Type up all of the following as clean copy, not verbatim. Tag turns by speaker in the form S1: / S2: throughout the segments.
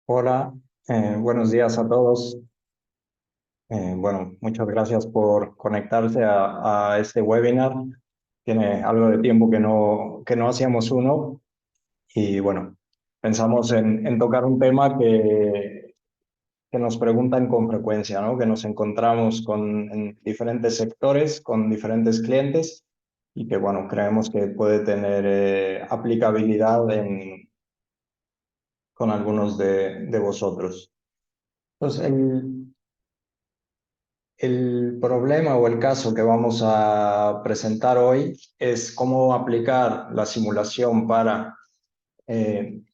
S1: Hola, buenos días a todos. Bueno, muchas gracias por conectarse a este webinar. Tiene algo de tiempo que no hacíamos uno y bueno, pensamos en tocar un tema que nos preguntan con frecuencia, ¿no? Que nos encontramos en diferentes sectores, con diferentes clientes y que bueno, creemos que puede tener aplicabilidad con algunos de vosotros. Entonces, el problema o el caso que vamos a presentar hoy es cómo aplicar la simulación para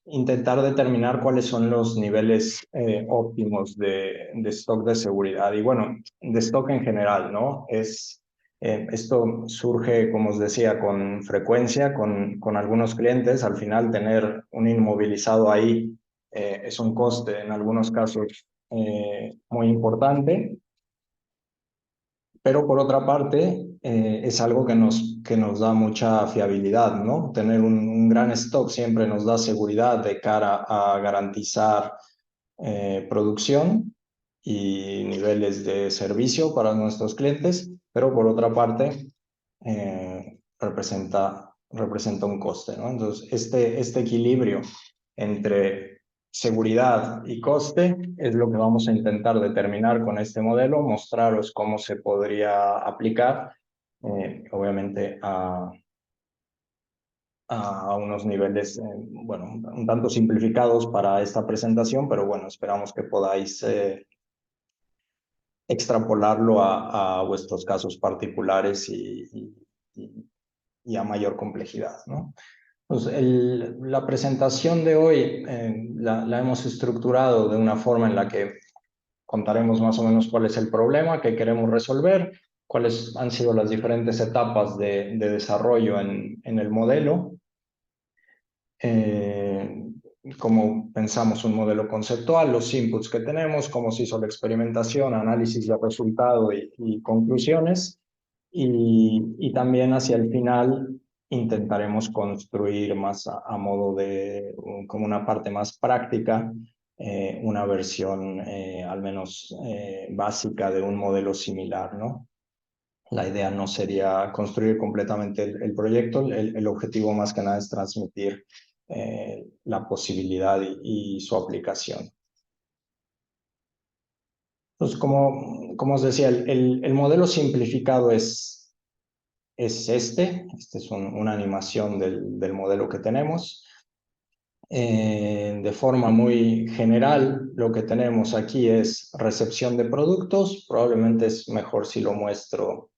S1: intentar determinar cuáles son los niveles óptimos de stock de seguridad y bueno, de stock en general, ¿no? Esto surge, como os decía, con frecuencia con algunos clientes. Al final, tener un inmovilizado ahí es un coste, en algunos casos, muy importante. Pero por otra parte, es algo que nos da mucha fiabilidad, ¿no? Tener un gran stock siempre nos da seguridad de cara a garantizar producción y niveles de servicio para nuestros clientes, pero por otra parte, representa un coste, ¿no? Entonces, este equilibrio entre seguridad y coste es lo que vamos a intentar determinar con este modelo, mostraros cómo se podría aplicar, obviamente a unos niveles, bueno, un tanto simplificados para esta presentación, pero bueno, esperamos que podáis extrapolarlo a vuestros casos particulares y a mayor complejidad, ¿no? Pues la presentación de hoy la hemos estructurado de una forma en la que contaremos más o menos cuál es el problema que queremos resolver, cuáles han sido las diferentes etapas de desarrollo en el modelo, cómo pensamos un modelo conceptual, los inputs que tenemos, cómo se hizo la experimentación, análisis de resultado y conclusiones, y también hacia el final intentaremos construir más a modo de, como una parte más práctica, una versión al menos básica de un modelo similar, ¿no? La idea no sería construir completamente el proyecto, el objetivo más que nada es transmitir la posibilidad y su aplicación. Entonces, como os decía, el modelo simplificado es este es una animación del modelo que tenemos. De forma muy general, lo que tenemos aquí es recepción de productos. Probablemente es mejor si lo muestro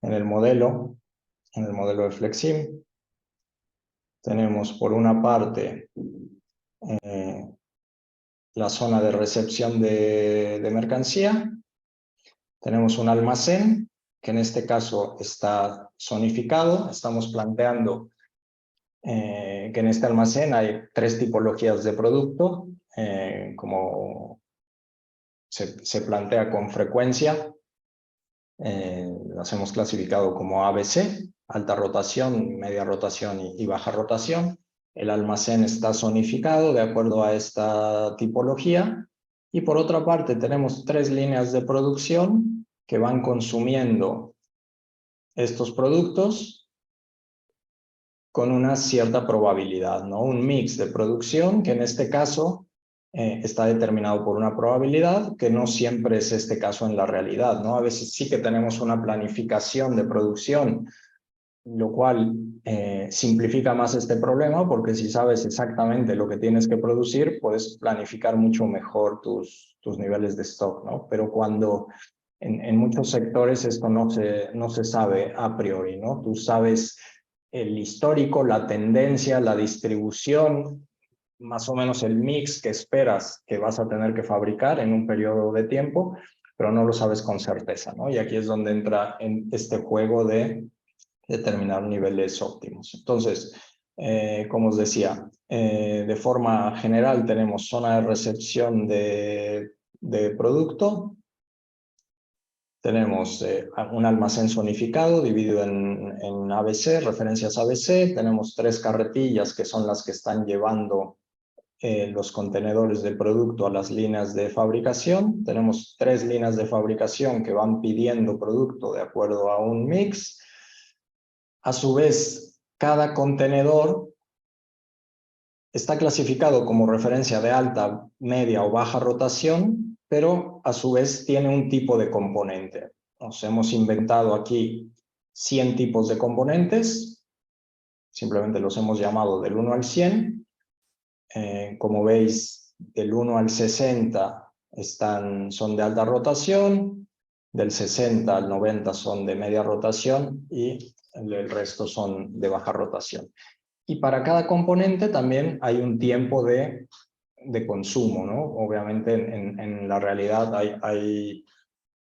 S1: en el modelo de Flexim. Tenemos por una parte la zona de recepción de mercancía. Tenemos un almacén, que en este caso está zonificado. Estamos planteando que en este almacén hay tres tipologías de producto, como se plantea con frecuencia. Las hemos clasificado como ABC, alta rotación, media rotación y baja rotación. El almacén está zonificado de acuerdo a esta tipología. Y por otra parte tenemos tres líneas de producción que van consumiendo estos productos con una cierta probabilidad, ¿no? Un mix de producción que en este caso está determinado por una probabilidad, que no siempre es este caso en la realidad, ¿no? A veces sí que tenemos una planificación de producción, lo cual simplifica más este problema, porque si sabes exactamente lo que tienes que producir, puedes planificar mucho mejor tus niveles de stock, ¿no? Pero cuando en muchos sectores esto no se sabe a priori, ¿no? Tú sabes el histórico, la tendencia, la distribución, más o menos el mix que esperas que vas a tener que fabricar en un periodo de tiempo, pero no lo sabes con certeza, ¿no? Y aquí es donde entra en este juego de determinar niveles óptimos. Entonces, como os decía, de forma general tenemos zona de recepción de producto. Tenemos un almacén zonificado dividido en ABC, referencias ABC. Tenemos tres carretillas que son las que están llevando los contenedores del producto a las líneas de fabricación. Tenemos 3 líneas de fabricación que van pidiendo producto de acuerdo a un mix. A su vez, cada contenedor está clasificado como referencia de alta, media o baja rotación, pero a su vez tiene un tipo de componente. Nos hemos inventado aquí 100 tipos de componentes, simplemente los hemos llamado del 1 al 100. Como veis, del 1 al 60 son de alta rotación, del 60 al 90 son de media rotación y el resto son de baja rotación. Y para cada componente también hay un tiempo de consumo, ¿no? Obviamente en la realidad hay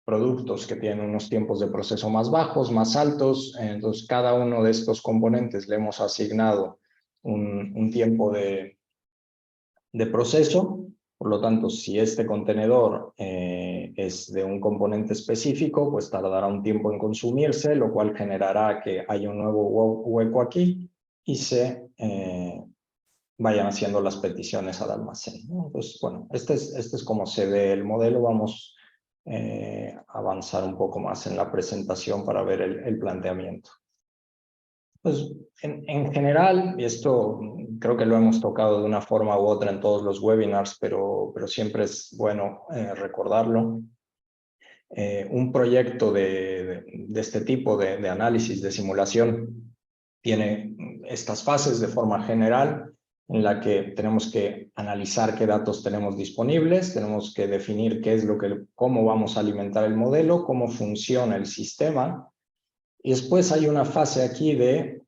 S1: productos que tienen unos tiempos de proceso más bajos, más altos, entonces cada uno de estos componentes le hemos asignado un tiempo de proceso. Por lo tanto, si este contenedor es de un componente específico, pues tardará un tiempo en consumirse, lo cual generará que haya un nuevo hueco aquí y se vayan haciendo las peticiones al almacén, ¿no? Entonces, bueno, este es como se ve el modelo. Vamos a avanzar un poco más en la presentación para ver el planteamiento. Pues en general, y esto creo que lo hemos tocado de una forma u otra en todos los webinars, pero siempre es bueno recordarlo. Un proyecto de este tipo de análisis, de simulación, tiene estas fases de forma general, en la que tenemos que analizar qué datos tenemos disponibles, tenemos que definir cómo vamos a alimentar el modelo, cómo funciona el sistema, y después hay una fase aquí de,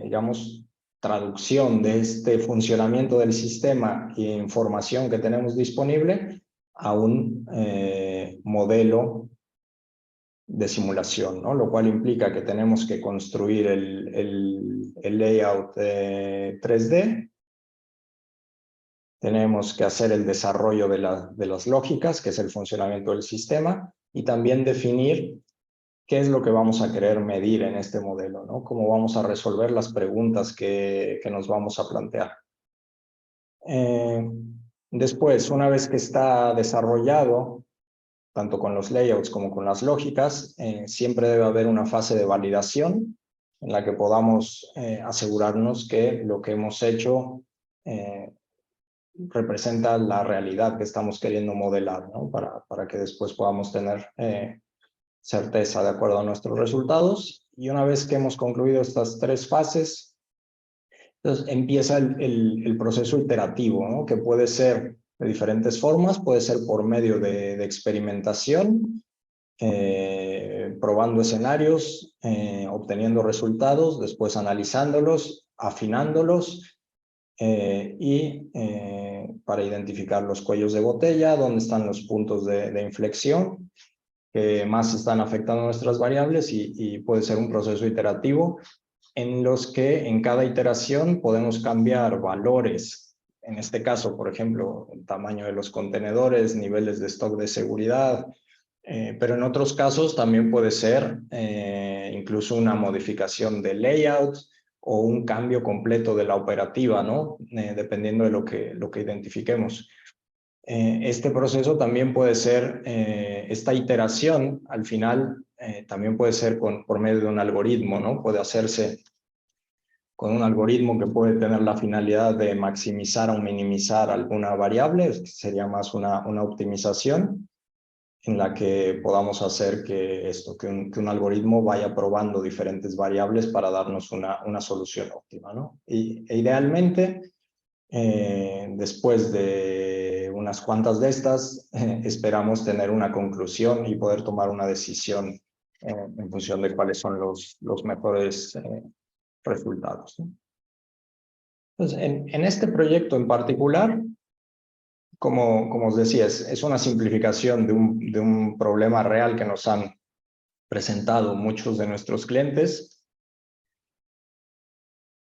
S1: digamos, traducción de este funcionamiento del sistema e información que tenemos disponible a un modelo de simulación, ¿no? Lo cual implica que tenemos que construir el layout 3D, tenemos que hacer el desarrollo de las lógicas, que es el funcionamiento del sistema, y también definir qué es lo que vamos a querer medir en este modelo, ¿no? Cómo vamos a resolver las preguntas que nos vamos a plantear. Después, una vez que está desarrollado, tanto con los layouts como con las lógicas, siempre debe haber una fase de validación en la que podamos asegurarnos que lo que hemos hecho representa la realidad que estamos queriendo modelar, ¿no? Para que después podamos tener certeza de acuerdo a nuestros resultados. Y una vez que hemos concluido estas 3 fases, entonces empieza el proceso iterativo, ¿no? Que puede ser de diferentes formas, puede ser por medio de experimentación, probando escenarios, obteniendo resultados, después analizándolos, afinándolos y para identificar los cuellos de botella, dónde están los puntos de inflexión que más están afectando nuestras variables, y puede ser un proceso iterativo en los que en cada iteración podemos cambiar valores. En este caso, por ejemplo, el tamaño de los contenedores, niveles de stock de seguridad, pero en otros casos también puede ser incluso una modificación de layout o un cambio completo de la operativa, ¿no? Dependiendo de lo que identifiquemos. Este proceso también puede ser, esta iteración al final también puede ser por medio de un algoritmo, ¿no? Puede hacerse con un algoritmo que puede tener la finalidad de maximizar o minimizar alguna variable, sería más una optimización en la que podamos hacer que un algoritmo vaya probando diferentes variables para darnos una solución óptima, ¿no? E idealmente, después de unas cuantas de estas, esperamos tener una conclusión y poder tomar una decisión en función de cuáles son los mejores resultados, ¿no? Entonces, en este proyecto en particular, como os decía, es una simplificación de un problema real que nos han presentado muchos de nuestros clientes,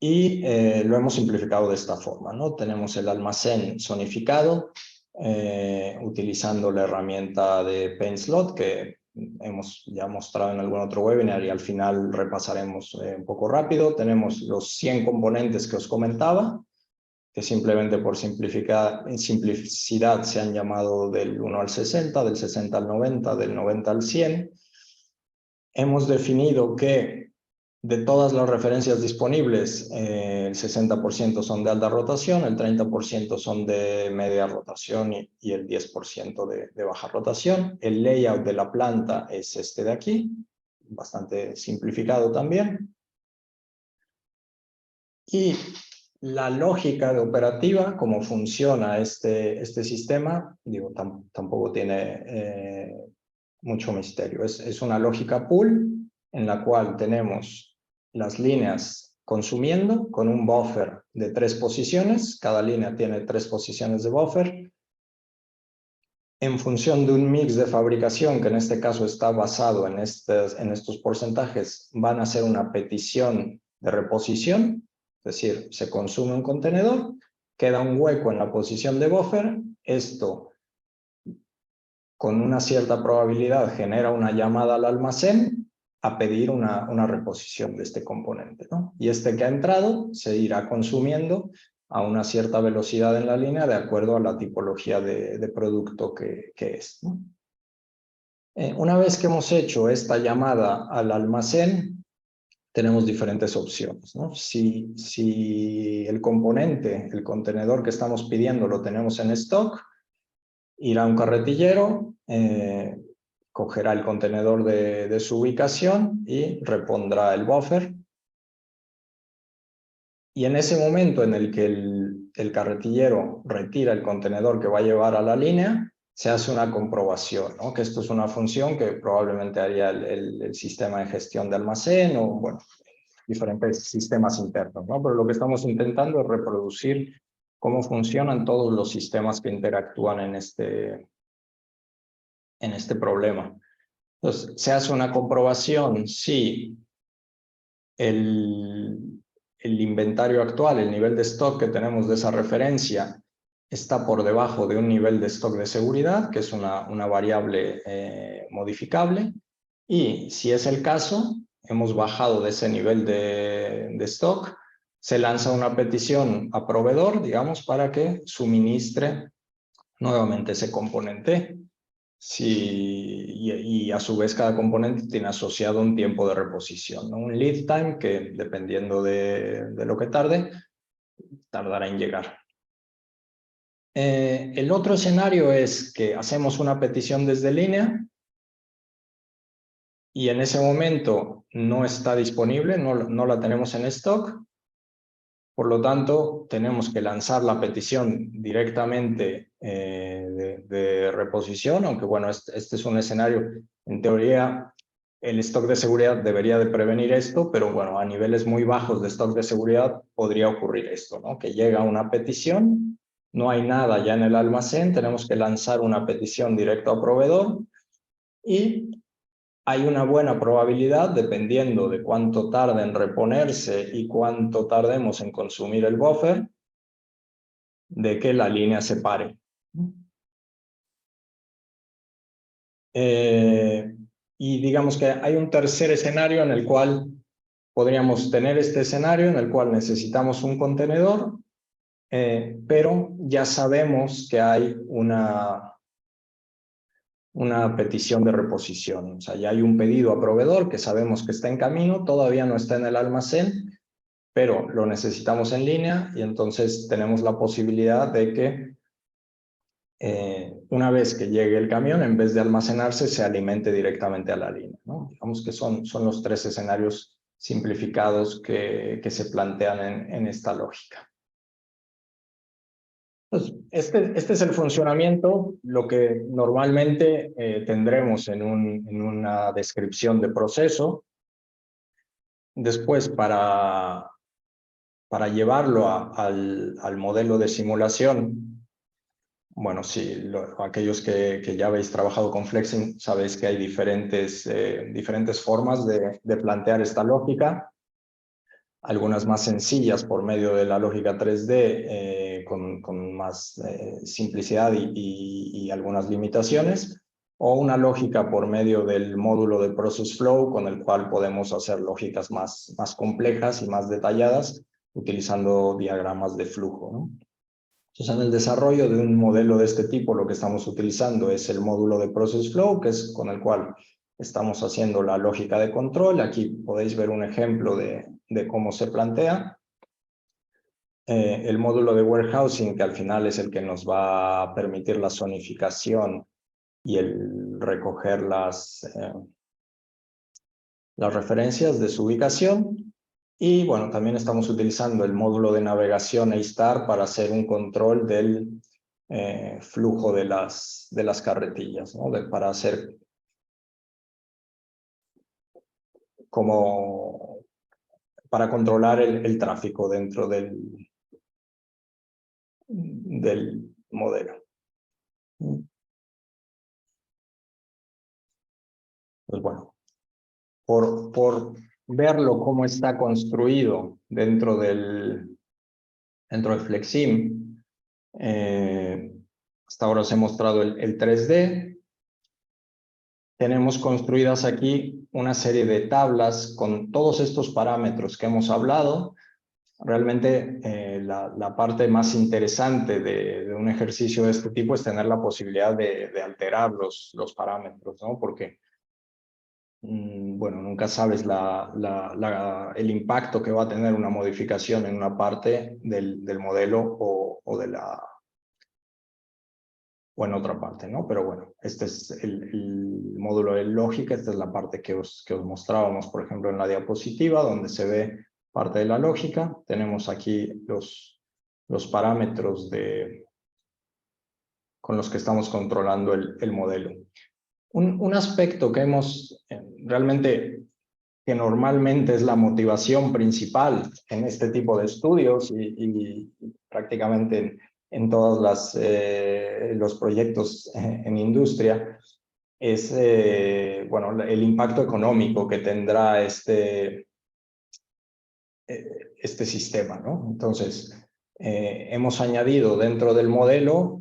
S1: y lo hemos simplificado de esta forma, ¿no? Tenemos el almacén zonificado utilizando la herramienta de PaintSlot que hemos ya mostrado en algún otro webinar y al final repasaremos un poco rápido. Tenemos los 100 componentes que os comentaba. que simplemente por simplicidad se han llamado del 1 al 60, del 60 al 90, del 90 al 100. Hemos definido que de todas las referencias disponibles, el 60% son de alta rotación, el 30% son de media rotación y el 10% de baja rotación. El layout de la planta es este de aquí, bastante simplificado también. Y la lógica de operativa, cómo funciona este sistema, digo, tampoco tiene mucho misterio. Es una lógica pool en la cual tenemos las líneas consumiendo con un buffer de 3 posiciones. Cada línea tiene 3 posiciones de buffer. En función de un mix de fabricación, que en este caso está basado en estos porcentajes, van a hacer una petición de reposición. Es decir, se consume un contenedor, queda un hueco en la posición de buffer, esto con una cierta probabilidad genera una llamada al almacén a pedir una reposición de este componente, ¿no? Y este que ha entrado se irá consumiendo a una cierta velocidad en la línea de acuerdo a la tipología de producto que es, ¿no? Una vez que hemos hecho esta llamada al almacén, tenemos diferentes opciones, ¿no? Si el componente, el contenedor que estamos pidiendo lo tenemos en stock, irá a un carretillero, cogerá el contenedor de su ubicación y repondrá el buffer. Y en ese momento en el que el carretillero retira el contenedor que va a llevar a la línea, se hace una comprobación, ¿no? Que esto es una función que probablemente haría el sistema de gestión de almacén o, bueno, diferentes sistemas internos, ¿no? Pero lo que estamos intentando es reproducir cómo funcionan todos los sistemas que interactúan en este problema. Entonces, se hace una comprobación si el inventario actual, el nivel de stock que tenemos de esa referencia, está por debajo de un nivel de stock de seguridad, que es una variable modificable, y si es el caso, hemos bajado de ese nivel de stock, se lanza una petición a proveedor, digamos, para que suministre nuevamente ese componente. Y a su vez cada componente tiene asociado un tiempo de reposición, ¿no? Un lead time que, dependiendo de lo que tarde, tardará en llegar. El otro escenario es que hacemos una petición desde línea y en ese momento no está disponible, no la tenemos en stock. Por lo tanto, tenemos que lanzar la petición directamente de reposición, aunque bueno, este es un escenario, en teoría, el stock de seguridad debería de prevenir esto, pero bueno, a niveles muy bajos de stock de seguridad podría ocurrir esto, ¿no? Que llega una petición, no hay nada ya en el almacén, tenemos que lanzar una petición directo a proveedor y hay una buena probabilidad, dependiendo de cuánto tarde en reponerse y cuánto tardemos en consumir el buffer, de que la línea se pare. Y digamos que hay un tercer escenario en el cual podríamos tener este escenario en el cual necesitamos un contenedor, pero ya sabemos que hay una petición de reposición. O sea, ya hay un pedido a proveedor que sabemos que está en camino, todavía no está en el almacén, pero lo necesitamos en línea y entonces tenemos la posibilidad de que una vez que llegue el camión, en vez de almacenarse, se alimente directamente a la línea, ¿no? Digamos que son los 3 escenarios simplificados que se plantean en esta lógica. Pues este es el funcionamiento, lo que normalmente tendremos en una descripción de proceso. Después, para llevarlo al modelo de simulación, bueno, sí, aquellos que ya habéis trabajado con Flexing sabéis que hay diferentes formas de plantear esta lógica. Algunas más sencillas por medio de la lógica 3D con más simplicidad y algunas limitaciones, o una lógica por medio del módulo de Process Flow con el cual podemos hacer lógicas más complejas y más detalladas, utilizando diagramas de flujo, ¿no? Entonces, en el desarrollo de un modelo de este tipo, lo que estamos utilizando es el módulo de Process Flow, que es con el cual estamos haciendo la lógica de control. Aquí podéis ver un ejemplo de cómo se plantea. El módulo de Warehousing, que al final es el que nos va a permitir la zonificación y el recoger las referencias de su ubicación. Y bueno, también estamos utilizando el módulo de navegación A-Star para hacer un control del flujo de las carretillas, ¿no? Para hacer para controlar el tráfico dentro del modelo. Pues bueno, por verlo cómo está construido dentro del Flexim, hasta ahora os he mostrado el 3D. Tenemos construidas aquí una serie de tablas con todos estos parámetros que hemos hablado. Realmente la parte más interesante de un ejercicio de este tipo es tener la posibilidad de alterar los parámetros, ¿no? Porque bueno, nunca sabes el impacto que va a tener una modificación en una parte del modelo o en otra parte, ¿no? Pero bueno, este es el módulo de lógica. Esta es la parte que os mostrábamos, por ejemplo, en la diapositiva, donde se ve parte de la lógica. Tenemos aquí los parámetros con los que estamos controlando el modelo. Un aspecto que realmente, que normalmente es la motivación principal en este tipo de estudios y prácticamente en todos los proyectos en industria, es bueno, el impacto económico que tendrá este sistema, ¿no? Entonces, hemos añadido dentro del modelo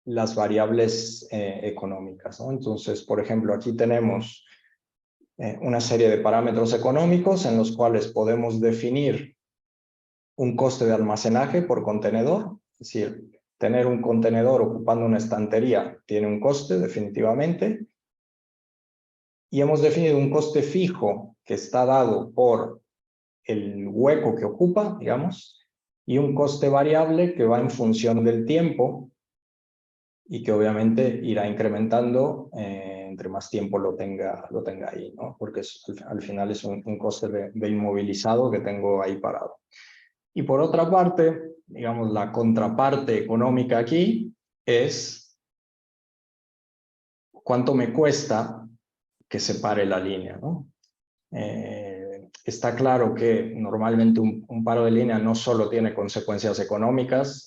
S1: las variables económicas, ¿no? Entonces, por ejemplo, aquí tenemos una serie de parámetros económicos en los cuales podemos definir un coste de almacenaje por contenedor. Es decir, tener un contenedor ocupando una estantería tiene un coste, definitivamente. Y hemos definido un coste fijo que está dado por el hueco que ocupa, digamos, y un coste variable que va en función del tiempo y que obviamente irá incrementando entre más tiempo lo tenga ahí, ¿no? Porque al final es un coste de inmovilizado que tengo ahí parado. Y por otra parte, digamos, la contraparte económica aquí es cuánto me cuesta que se pare la línea, ¿no? Está claro que normalmente un paro de línea no solo tiene consecuencias económicas,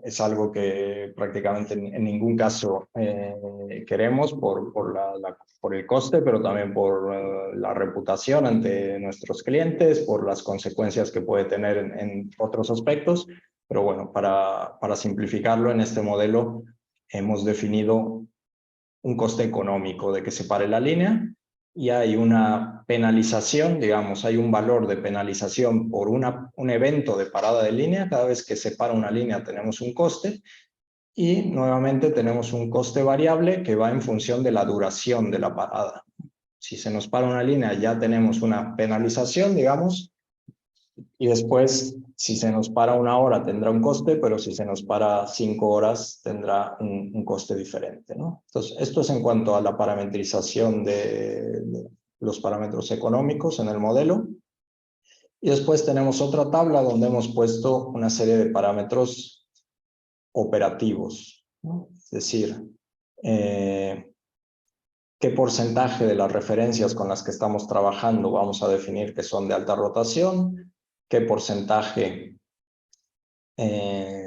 S1: es algo que prácticamente en ningún caso queremos por el coste, pero también por la reputación ante nuestros clientes, por las consecuencias que puede tener en otros aspectos. Pero bueno, para simplificarlo, en este modelo hemos definido un coste económico de que se pare la línea y hay una penalización, digamos, hay un valor de penalización por un evento de parada de línea. Cada vez que se para una línea tenemos un coste y nuevamente tenemos un coste variable que va en función de la duración de la parada. Si se nos para una línea ya tenemos una penalización, digamos, y después, si se nos para 1 hora tendrá un coste, pero si se nos para 5 horas tendrá un coste diferente, ¿no? Entonces, esto es en cuanto a la parametrización de los parámetros económicos en el modelo. Y después tenemos otra tabla donde hemos puesto una serie de parámetros operativos, ¿no? Es decir, qué porcentaje de las referencias con las que estamos trabajando vamos a definir que son de alta rotación, qué porcentaje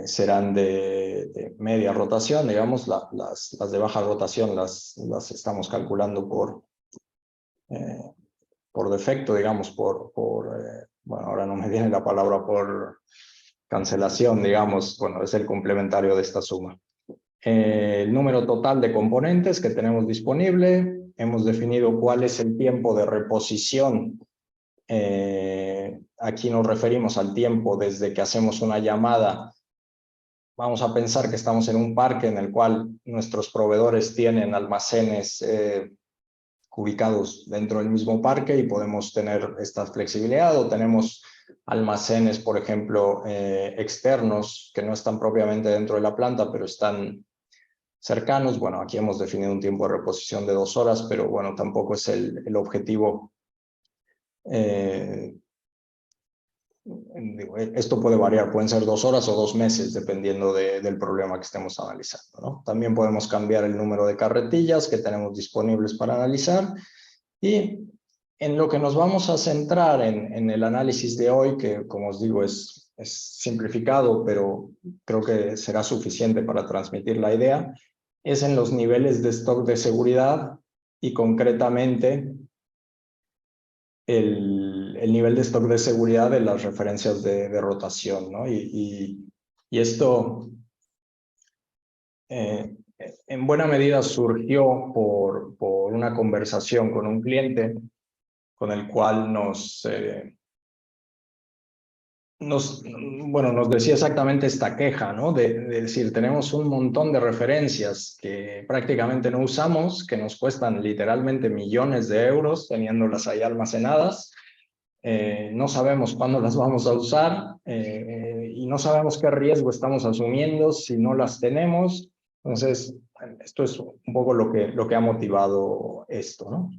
S1: serán de media rotación, digamos, las de baja rotación las estamos calculando por defecto, digamos, bueno, ahora no me viene la palabra, por cancelación, digamos, bueno, es el complementario de esta suma. El número total de componentes que tenemos disponible, hemos definido cuál es el tiempo de reposición aquí nos referimos al tiempo desde que hacemos una llamada. Vamos a pensar que estamos en un parque en el cual nuestros proveedores tienen almacenes ubicados dentro del mismo parque y podemos tener esta flexibilidad, o tenemos almacenes, por ejemplo, externos que no están propiamente dentro de la planta, pero están cercanos. Bueno, aquí hemos definido un tiempo de reposición de 2 horas, pero bueno, tampoco es el objetivo. Esto puede variar, pueden ser 2 horas o 2 meses, dependiendo del problema que estemos analizando, ¿no? También podemos cambiar el número de carretillas que tenemos disponibles para analizar. Y en lo que nos vamos a centrar en el análisis de hoy, que como os digo es simplificado, pero creo que será suficiente para transmitir la idea, es en los niveles de stock de seguridad y concretamente el nivel de stock de seguridad de las referencias de rotación, ¿no? Y esto en buena medida surgió por una conversación con un cliente con el cual nos decía exactamente esta queja, ¿no? De decir, tenemos un montón de referencias que prácticamente no usamos, que nos cuestan literalmente millones de euros teniéndolas ahí almacenadas. No sabemos cuándo las vamos a usar y no sabemos qué riesgo estamos asumiendo si no las tenemos. Entonces, esto es un poco lo que ha motivado esto, ¿no?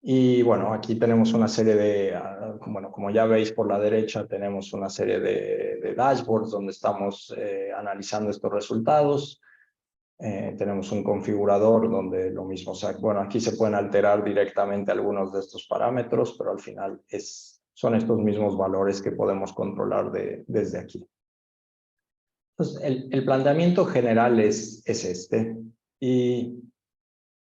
S1: Y bueno, aquí tenemos una serie de, bueno, como ya veis por la derecha, tenemos una serie de dashboards donde estamos analizando estos resultados. Tenemos un configurador donde lo mismo, o sea, bueno, aquí se pueden alterar directamente algunos de estos parámetros, pero al final son estos mismos valores que podemos controlar desde aquí. Entonces, el planteamiento general es este. Y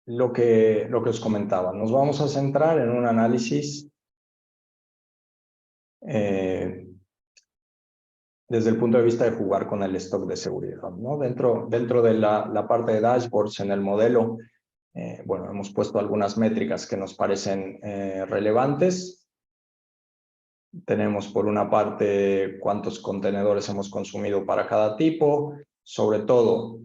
S1: lo que os comentaba, nos vamos a centrar en un análisis desde el punto de vista de jugar con el stock de seguridad, ¿no? Dentro de la parte de dashboards en el modelo, bueno, hemos puesto algunas métricas que nos parecen relevantes. Tenemos por una parte cuántos contenedores hemos consumido para cada tipo. Sobre todo,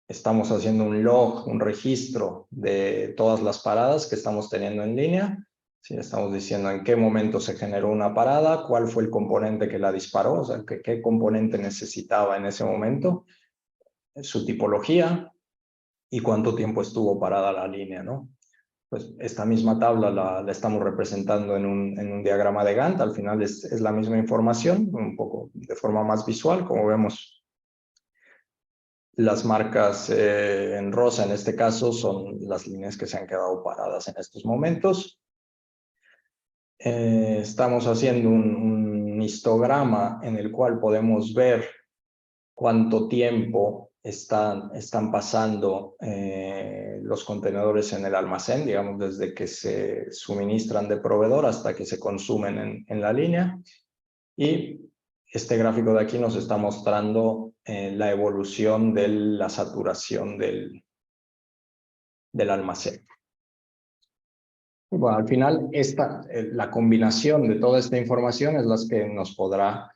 S1: estamos haciendo un log, un registro de todas las paradas que estamos teniendo en línea. Sí, estamos diciendo en qué momento se generó una parada, cuál fue el componente que la disparó, o sea, qué componente necesitaba en ese momento, su tipología y cuánto tiempo estuvo parada la línea, ¿no? Pues esta misma tabla la estamos representando en un diagrama de Gantt. Al final es la misma información, un poco de forma más visual. Como vemos, las marcas en rosa en este caso son las líneas que se han quedado paradas en estos momentos. Estamos haciendo un histograma en el cual podemos ver cuánto tiempo están pasando los contenedores en el almacén, digamos, desde que se suministran de proveedor hasta que se consumen en la línea. Y este gráfico de aquí nos está mostrando la evolución de la saturación del almacén. Y bueno, al final, la combinación de toda esta información es la que nos podrá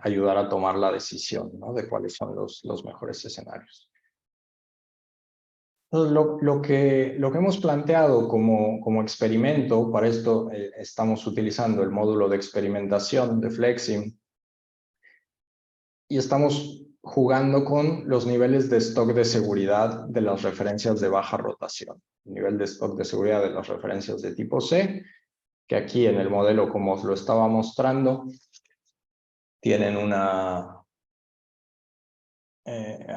S1: ayudar a tomar la decisión, ¿no? De cuáles son los mejores escenarios. Entonces, lo que hemos planteado como experimento, para esto estamos utilizando el módulo de experimentación de Flexim y estamos jugando con los niveles de stock de seguridad de las referencias de baja rotación. El nivel de stock de seguridad de las referencias de tipo C, que aquí en el modelo, como os lo estaba mostrando, tienen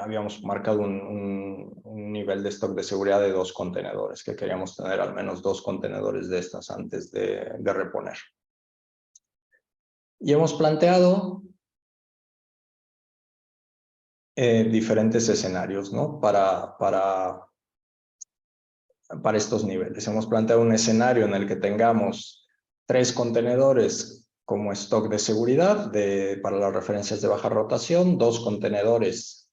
S1: habíamos marcado un nivel de stock de seguridad de 2 contenedores, que queríamos tener al menos 2 contenedores de estas antes de reponer. Y hemos planteado diferentes escenarios, ¿no? para estos niveles. Hemos planteado un escenario en el que tengamos 3 contenedores como stock de seguridad para las referencias de baja rotación, 2 contenedores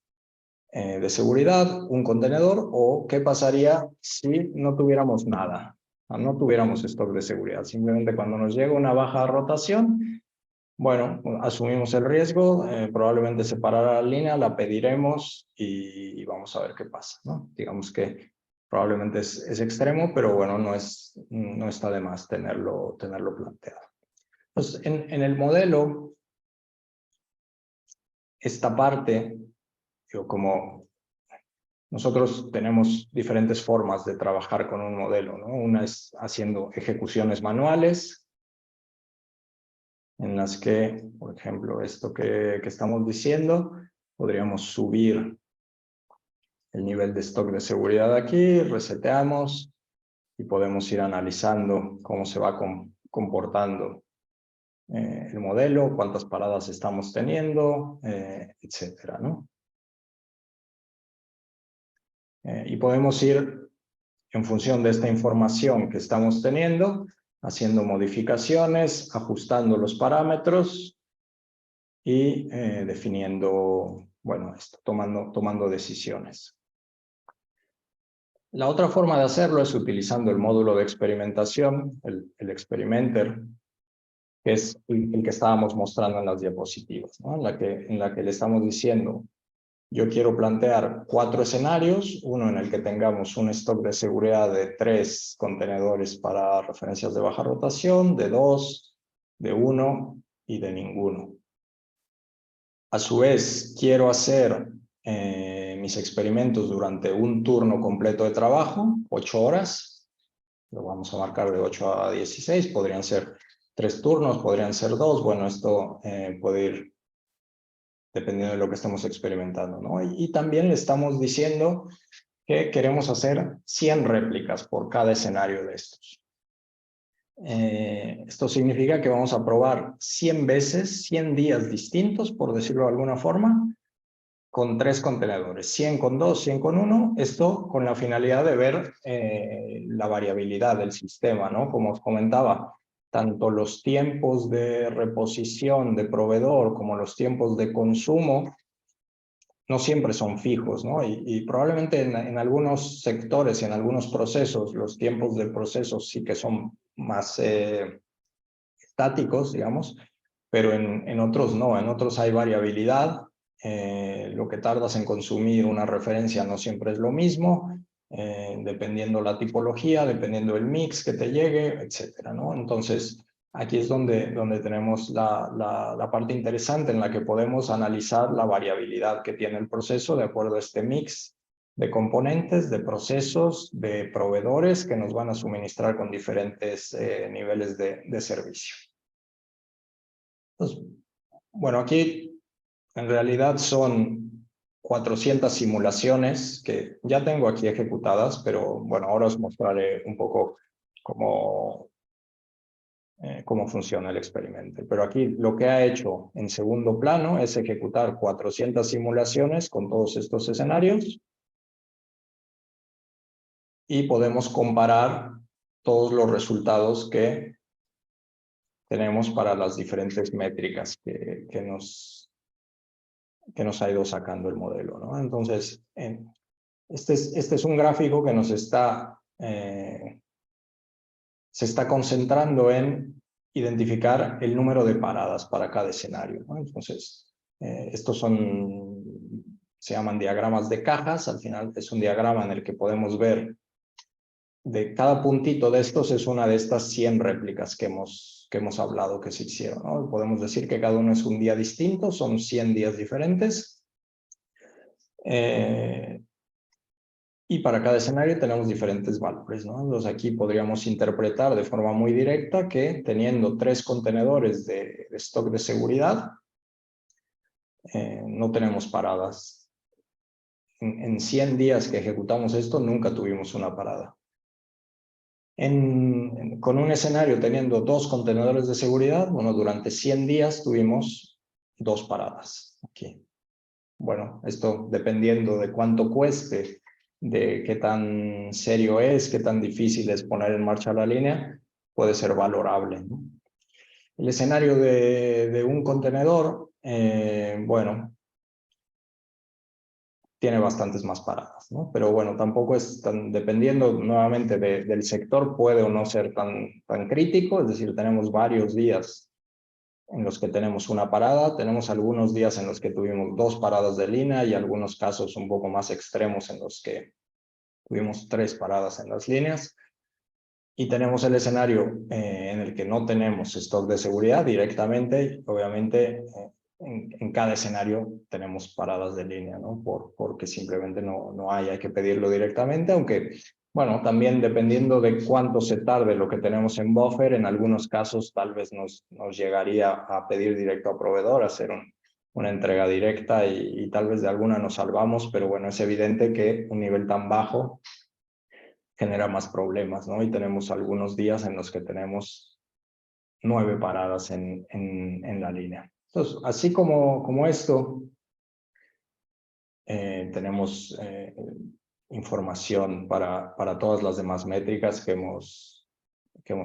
S1: de seguridad, un contenedor, o qué pasaría si no tuviéramos nada. No tuviéramos stock de seguridad. Simplemente cuando nos llega una baja rotación, bueno, asumimos el riesgo, probablemente se parará la línea, la pediremos y vamos a ver qué pasa, ¿no? Digamos que probablemente es extremo, pero bueno, no está de más tenerlo planteado. Pues en el modelo, esta parte, como nosotros tenemos diferentes formas de trabajar con un modelo, ¿no? Una es haciendo ejecuciones manuales, en las que, por ejemplo, esto que estamos diciendo, podríamos subir el nivel de stock de seguridad aquí, reseteamos y podemos ir analizando cómo se va comportando el modelo, cuántas paradas estamos teniendo, etcétera, ¿no? Y podemos ir, en función de esta información que estamos teniendo, haciendo modificaciones, ajustando los parámetros y definiendo, bueno, tomando decisiones. La otra forma de hacerlo es utilizando el módulo de experimentación, el experimenter, que es el que estábamos mostrando en las diapositivas, ¿no? en la que le estamos diciendo, yo quiero plantear 4 escenarios, uno en el que tengamos un stock de seguridad de 3 contenedores para referencias de baja rotación, de 2, de 1 y de ninguno. A su vez, quiero hacer mis experimentos durante un turno completo de trabajo, 8 horas, lo vamos a marcar de 8 a 16, podrían ser 3 turnos, podrían ser 2, bueno, esto puede ir dependiendo de lo que estemos experimentando, ¿no? Y también le estamos diciendo que queremos hacer 100 réplicas por cada escenario de estos. Esto significa que vamos a probar 100 veces, 100 días distintos, por decirlo de alguna forma, con 3 contenedores, 100 con 2, 100 con 1, esto con la finalidad de ver la variabilidad del sistema, ¿no? Como os comentaba, tanto los tiempos de reposición de proveedor como los tiempos de consumo no siempre son fijos, ¿no? Y probablemente en algunos sectores y en algunos procesos, los tiempos de procesos sí que son más estáticos, digamos, pero en otros no, en otros hay variabilidad. Lo que tardas en consumir una referencia no siempre es lo mismo, dependiendo la tipología, dependiendo el mix que te llegue, etcétera, ¿no? Entonces, aquí es donde tenemos la parte interesante en la que podemos analizar la variabilidad que tiene el proceso de acuerdo a este mix de componentes, de procesos, de proveedores que nos van a suministrar con diferentes niveles de servicio. Entonces, bueno, aquí en realidad son 400 simulaciones que ya tengo aquí ejecutadas, pero bueno, ahora os mostraré un poco cómo funciona el experimento. Pero aquí lo que ha hecho en segundo plano es ejecutar 400 simulaciones con todos estos escenarios y podemos comparar todos los resultados que tenemos para las diferentes métricas que nos ha ido sacando el modelo, ¿no? Entonces, este es un gráfico que nos está, se está concentrando en identificar el número de paradas para cada escenario, ¿no? Entonces, estos se llaman diagramas de cajas. Al final es un diagrama en el que podemos ver de cada puntito de estos es una de estas 100 réplicas que hemos hablado que se hicieron, ¿no? Podemos decir que cada uno es un día distinto, son 100 días diferentes. Y para cada escenario tenemos diferentes valores, ¿no? Entonces aquí podríamos interpretar de forma muy directa que teniendo 3 contenedores de stock de seguridad, no tenemos paradas. En 100 días que ejecutamos esto, nunca tuvimos una parada. Con un escenario teniendo 2 contenedores de seguridad, bueno, durante 100 días tuvimos 2 paradas aquí. Bueno, esto dependiendo de cuánto cueste, de qué tan serio es, qué tan difícil es poner en marcha la línea, puede ser valorable, ¿no? El escenario de un contenedor, bueno, tiene bastantes más paradas, ¿no? Pero bueno, tampoco es tan, dependiendo nuevamente del sector, puede o no ser tan crítico, es decir, tenemos varios días en los que tenemos una parada, tenemos algunos días en los que tuvimos 2 paradas de línea y algunos casos un poco más extremos en los que tuvimos 3 paradas en las líneas. Y tenemos el escenario en el que no tenemos stock de seguridad directamente, obviamente en cada escenario tenemos paradas de línea, ¿no? Porque simplemente no hay que pedirlo directamente, aunque, bueno, también dependiendo de cuánto se tarde lo que tenemos en buffer, en algunos casos tal vez nos llegaría a pedir directo a proveedor, hacer una entrega directa y tal vez de alguna nos salvamos, pero bueno, es evidente que un nivel tan bajo genera más problemas, ¿no? Y tenemos algunos días en los que tenemos 9 paradas en la línea. Entonces, así como esto, tenemos información para todas las demás métricas que hemos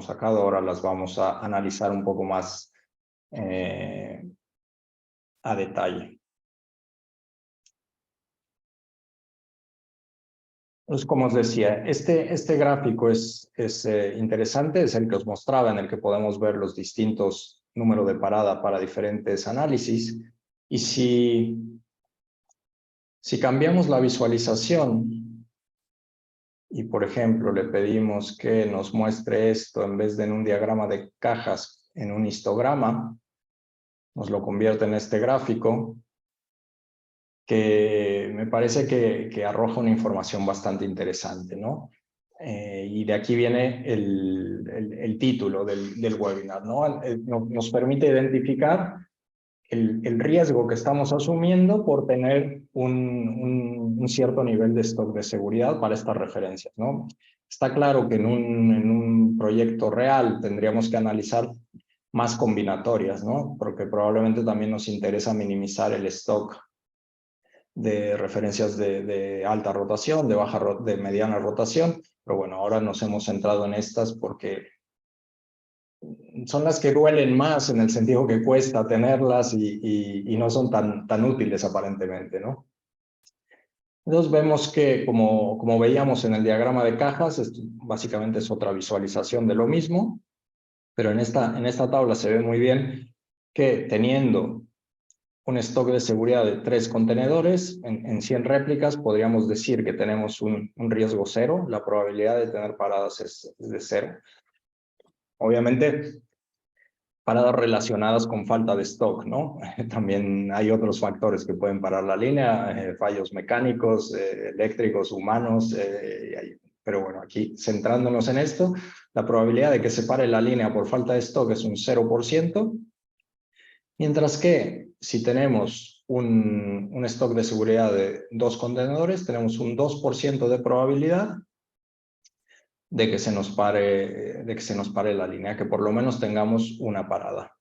S1: sacado. Ahora las vamos a analizar un poco más a detalle. Pues como os decía, este gráfico es interesante, es el que os mostraba, en el que podemos ver los distintos números de parada para diferentes análisis. Y si cambiamos la visualización y, por ejemplo, le pedimos que nos muestre esto en vez de en un diagrama de cajas, en un histograma, nos lo convierte en este gráfico, que me parece que arroja una información bastante interesante, ¿no? Y de aquí viene el título del webinar, ¿no? Nos permite identificar el riesgo que estamos asumiendo por tener un cierto nivel de stock de seguridad para estas referencias, ¿no? Está claro que en un proyecto real tendríamos que analizar más combinatorias, ¿no? Porque probablemente también nos interesa minimizar el stock de referencias de alta rotación, de mediana rotación, pero bueno, ahora nos hemos centrado en estas porque son las que duelen más en el sentido que cuesta tenerlas y no son tan útiles aparentemente, ¿no? Entonces vemos que, como veíamos en el diagrama de cajas, esto básicamente es otra visualización de lo mismo, pero en esta tabla se ve muy bien que teniendo un stock de seguridad de 3 contenedores, en 100 réplicas podríamos decir que tenemos un riesgo cero, la probabilidad de tener paradas es de 0. Obviamente, paradas relacionadas con falta de stock, ¿no? También hay otros factores que pueden parar la línea, fallos mecánicos, eléctricos, humanos, pero bueno, aquí centrándonos en esto, la probabilidad de que se pare la línea por falta de stock es un 0%, mientras que si tenemos un stock de seguridad de 2 contenedores, tenemos un 2% de probabilidad de que se nos pare la línea, que por lo menos tengamos una parada.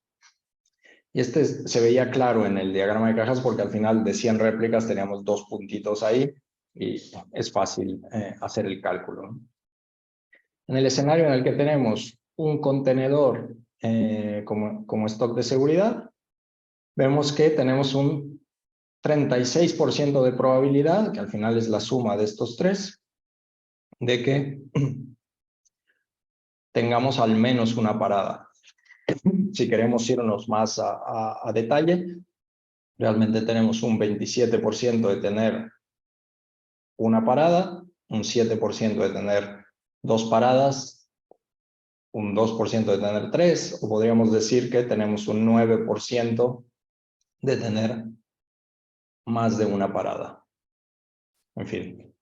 S1: Y se veía claro en el diagrama de cajas porque al final de 100 réplicas teníamos 2 puntitos ahí y es fácil hacer el cálculo, ¿no? En el escenario en el que tenemos un contenedor como stock de seguridad, vemos que tenemos un 36% de probabilidad, que al final es la suma de estos 3, de que tengamos al menos una parada. Si queremos irnos más a detalle, realmente tenemos un 27% de tener una parada, un 7% de tener 2 paradas, un 2% de tener 3, o podríamos decir que tenemos un 9% de tener más de una parada. En fin.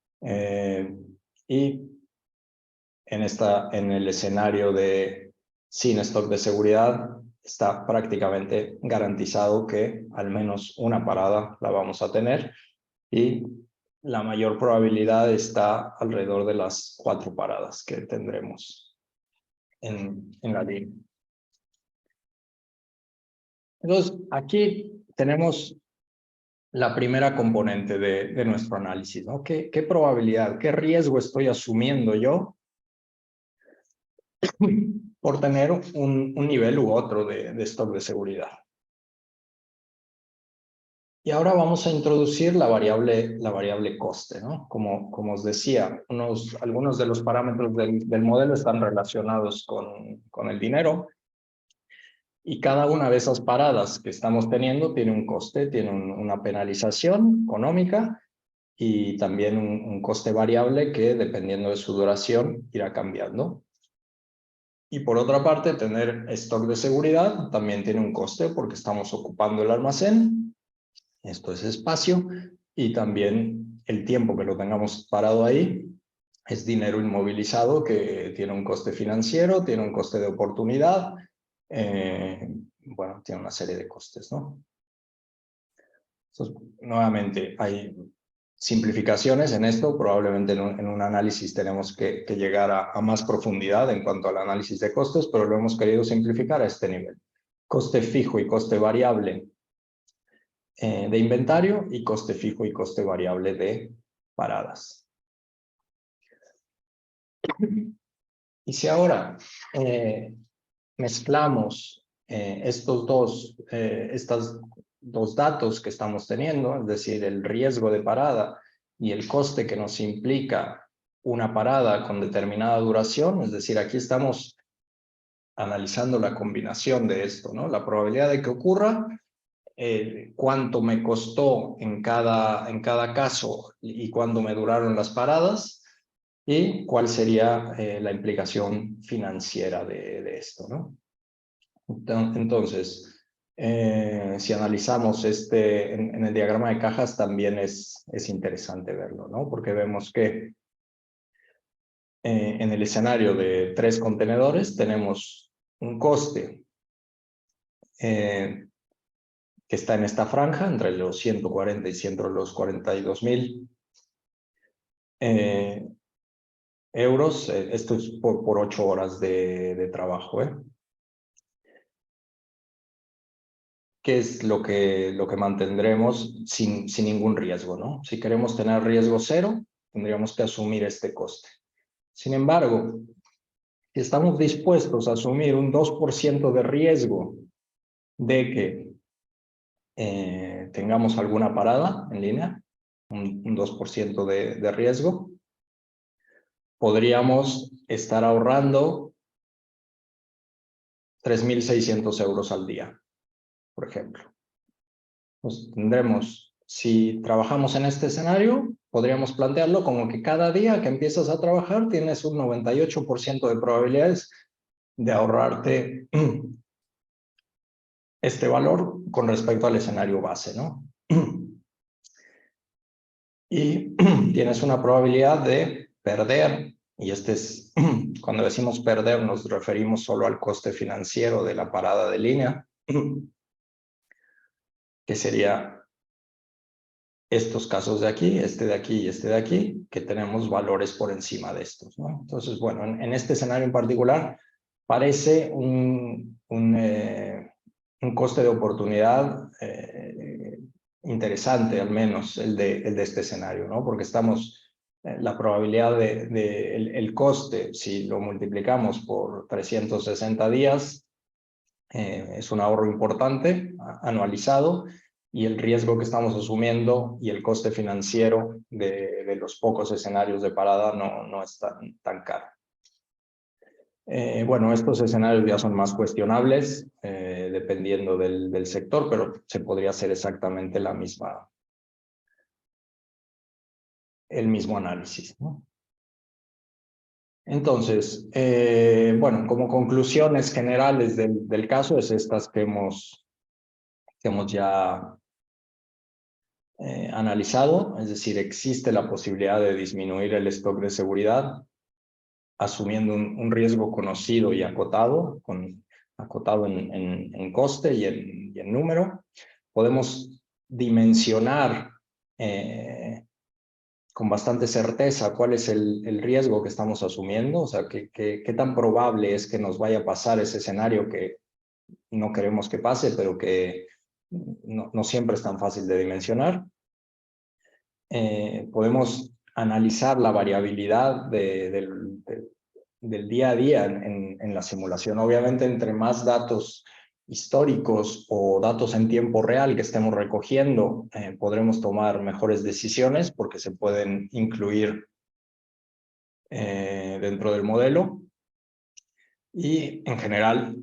S1: Y en el escenario de sin stock de seguridad, está prácticamente garantizado que al menos una parada la vamos a tener y la mayor probabilidad está alrededor de las 4 paradas que tendremos en la línea. Entonces, aquí tenemos la primera componente de nuestro análisis, ¿no? ¿Qué probabilidad, qué riesgo estoy asumiendo yo por tener un nivel u otro de stock de seguridad? Y ahora vamos a introducir la variable coste, ¿no? Como os decía, algunos de los parámetros del modelo están relacionados con el dinero, y cada una de esas paradas que estamos teniendo tiene un coste, tiene una penalización económica y también un coste variable que, dependiendo de su duración, irá cambiando. Y por otra parte, tener stock de seguridad también tiene un coste porque estamos ocupando el almacén. Esto es espacio, y también el tiempo que lo tengamos parado ahí es dinero inmovilizado que tiene un coste financiero, tiene un coste de oportunidad, bueno, tiene una serie de costes, ¿no? Entonces, nuevamente, hay simplificaciones en esto, probablemente en un análisis tenemos que llegar a más profundidad en cuanto al análisis de costes, pero lo hemos querido simplificar a este nivel. Coste fijo y coste variable de inventario, y coste fijo y coste variable de paradas. Y si ahora mezclamos estos dos datos que estamos teniendo, es decir, el riesgo de parada y el coste que nos implica una parada con determinada duración, es decir, aquí estamos analizando la combinación de esto, ¿no? La probabilidad de que ocurra, cuánto me costó en cada caso y cuánto me duraron las paradas, y cuál sería la implicación financiera de esto, ¿no? Entonces, si analizamos en el diagrama de cajas, también es interesante verlo, ¿no? Porque vemos que en el escenario de 3 contenedores tenemos un coste que está en esta franja, entre los 140 y 142.000 euros. Esto es por 8 horas de trabajo, que es lo que mantendremos sin ningún riesgo, ¿no? Si queremos tener riesgo cero, tendríamos que asumir este coste. Sin embargo, si estamos dispuestos a asumir un 2% de riesgo de que tengamos alguna parada en línea, un 2% de riesgo, podríamos estar ahorrando 3.600 euros al día, por ejemplo. Pues tendremos, si trabajamos en este escenario, podríamos plantearlo como que cada día que empiezas a trabajar tienes un 98% de probabilidades de ahorrarte este valor con respecto al escenario base, ¿no? Y tienes una probabilidad de perder, y cuando decimos perder, nos referimos solo al coste financiero de la parada de línea, que sería estos casos de aquí, este de aquí y este de aquí, que tenemos valores por encima de estos, ¿no? Entonces, bueno, en este escenario en particular, parece un coste de oportunidad interesante, al menos el de este escenario, ¿no? Porque la probabilidad el coste, si lo multiplicamos por 360 días, es un ahorro importante, anualizado, y el riesgo que estamos asumiendo y el coste financiero de los pocos escenarios de parada no es tan caro. Bueno, estos escenarios ya son más cuestionables, dependiendo del sector, pero se podría hacer exactamente el mismo análisis, ¿no? Entonces, bueno, como conclusiones generales del caso, es estas que hemos ya analizado, es decir, existe la posibilidad de disminuir el stock de seguridad, asumiendo un riesgo conocido y acotado, acotado en coste y en número. Podemos dimensionar con bastante certeza cuál es el riesgo que estamos asumiendo, o sea, qué tan probable es que nos vaya a pasar ese escenario que no queremos que pase, pero que no siempre es tan fácil de dimensionar. Podemos analizar la variabilidad del día a día en la simulación. Obviamente, entre más datos históricos o datos en tiempo real que estemos recogiendo, podremos tomar mejores decisiones porque se pueden incluir dentro del modelo. Y en general,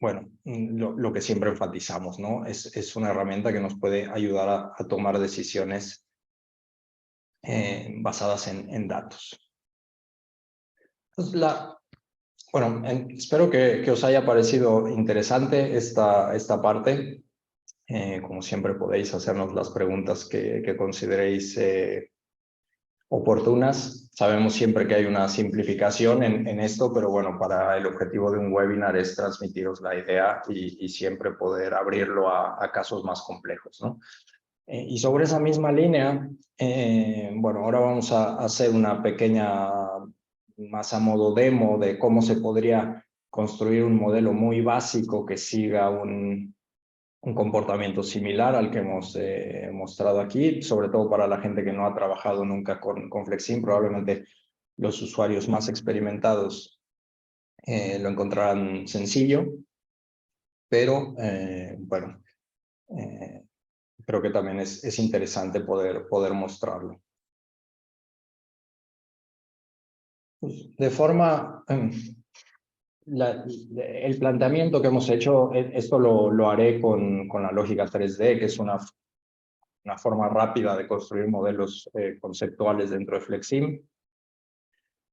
S1: bueno, lo que siempre enfatizamos, ¿no? Es una herramienta que nos puede ayudar a tomar decisiones basadas en datos. Entonces, bueno, espero que os haya parecido interesante esta parte. Como siempre podéis hacernos las preguntas que consideréis oportunas. Sabemos siempre que hay una simplificación en esto, pero bueno, para el objetivo de un webinar es transmitiros la idea y siempre poder abrirlo a casos más complejos, ¿no? Y sobre esa misma línea, bueno, ahora vamos a hacer una pequeña, más a modo demo, de cómo se podría construir un modelo muy básico que siga un comportamiento similar al que hemos mostrado aquí, sobre todo para la gente que no ha trabajado nunca con Flexim. Probablemente los usuarios más experimentados lo encontrarán sencillo, pero bueno, creo que también es interesante poder mostrarlo. De forma, el planteamiento que hemos hecho, esto lo haré con la lógica 3D, que es una forma rápida de construir modelos conceptuales dentro de Flexim.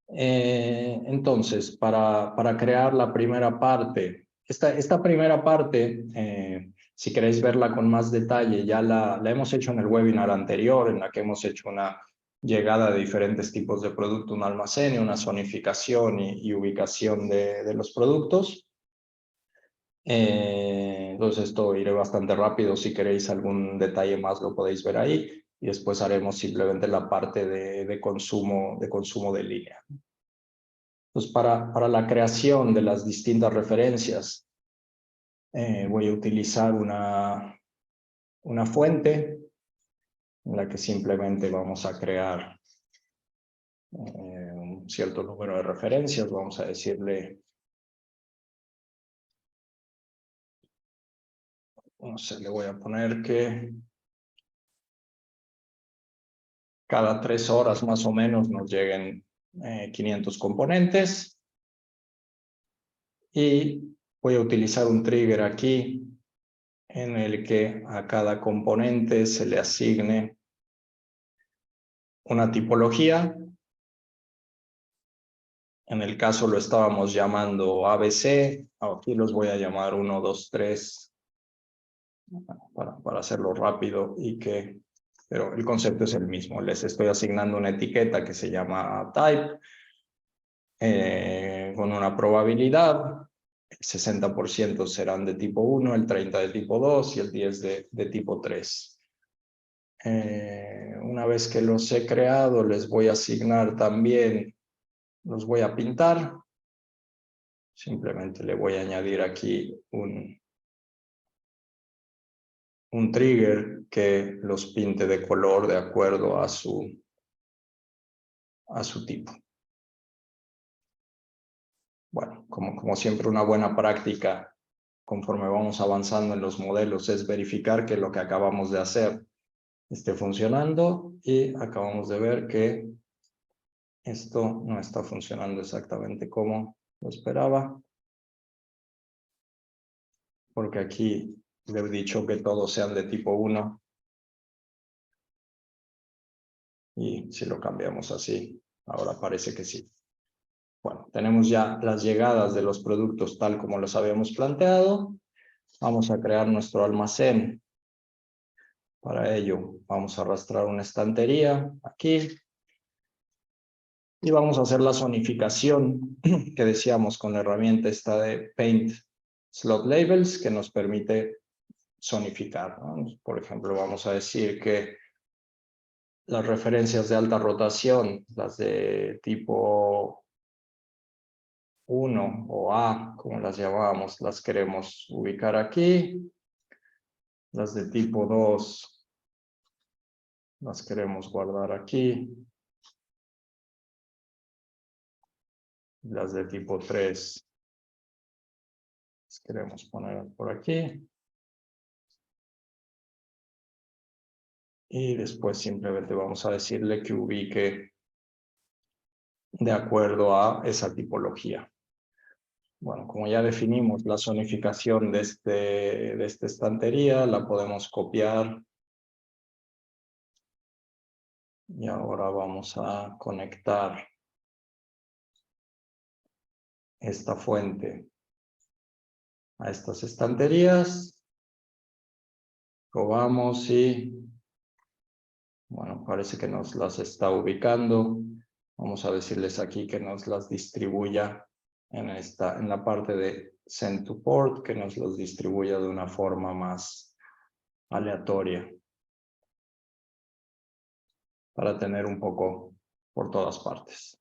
S1: Entonces, para crear la primera parte, esta primera parte, si queréis verla con más detalle, ya la hemos hecho en el webinar anterior, en la que hemos hecho una llegada de diferentes tipos de producto, un almacén, una zonificación y ubicación de los productos. Entonces esto iré bastante rápido, si queréis algún detalle más lo podéis ver ahí, y después haremos simplemente la parte de consumo de línea. Entonces, para la creación de las distintas referencias, voy a utilizar una fuente en la que simplemente vamos a crear un cierto número de referencias. Vamos a decirle, no sé, le voy a poner que cada 3 horas más o menos nos lleguen 500 componentes. Y voy a utilizar un trigger aquí en el que a cada componente se le asigne una tipología. En el caso lo estábamos llamando ABC. Aquí los voy a llamar 1, 2, 3 para hacerlo rápido pero el concepto es el mismo. Les estoy asignando una etiqueta que se llama type con una probabilidad. El 60% serán de tipo 1, el 30% de tipo 2 y el 10% de tipo 3. Una vez que los he creado, les voy a asignar también, los voy a pintar. Simplemente le voy a añadir aquí un trigger que los pinte de color de acuerdo a su tipo. Bueno, como siempre, una buena práctica conforme vamos avanzando en los modelos es verificar que lo que acabamos de hacer esté funcionando, y acabamos de ver que esto no está funcionando exactamente como lo esperaba, porque aquí le he dicho que todos sean de tipo 1 y si lo cambiamos así, ahora parece que sí. Bueno, tenemos ya las llegadas de los productos tal como los habíamos planteado. Vamos a crear nuestro almacén. Para ello vamos a arrastrar una estantería aquí y vamos a hacer la zonificación que decíamos con la herramienta esta de Paint Slot Labels, que nos permite zonificar, ¿no? Por ejemplo, vamos a decir que las referencias de alta rotación, las de tipo 1 o A, como las llamábamos, las queremos ubicar aquí. Las de tipo 2 las queremos guardar aquí. Las de tipo 3 queremos poner por aquí. Y después simplemente vamos a decirle que ubique de acuerdo a esa tipología. Bueno, como ya definimos la zonificación de esta estantería, la podemos copiar. Y ahora vamos a conectar esta fuente a estas estanterías. Probamos y, bueno, parece que nos las está ubicando. Vamos a decirles aquí que nos las distribuya en la parte de Send to Port, que nos los distribuya de una forma más aleatoria, para tener un poco por todas partes.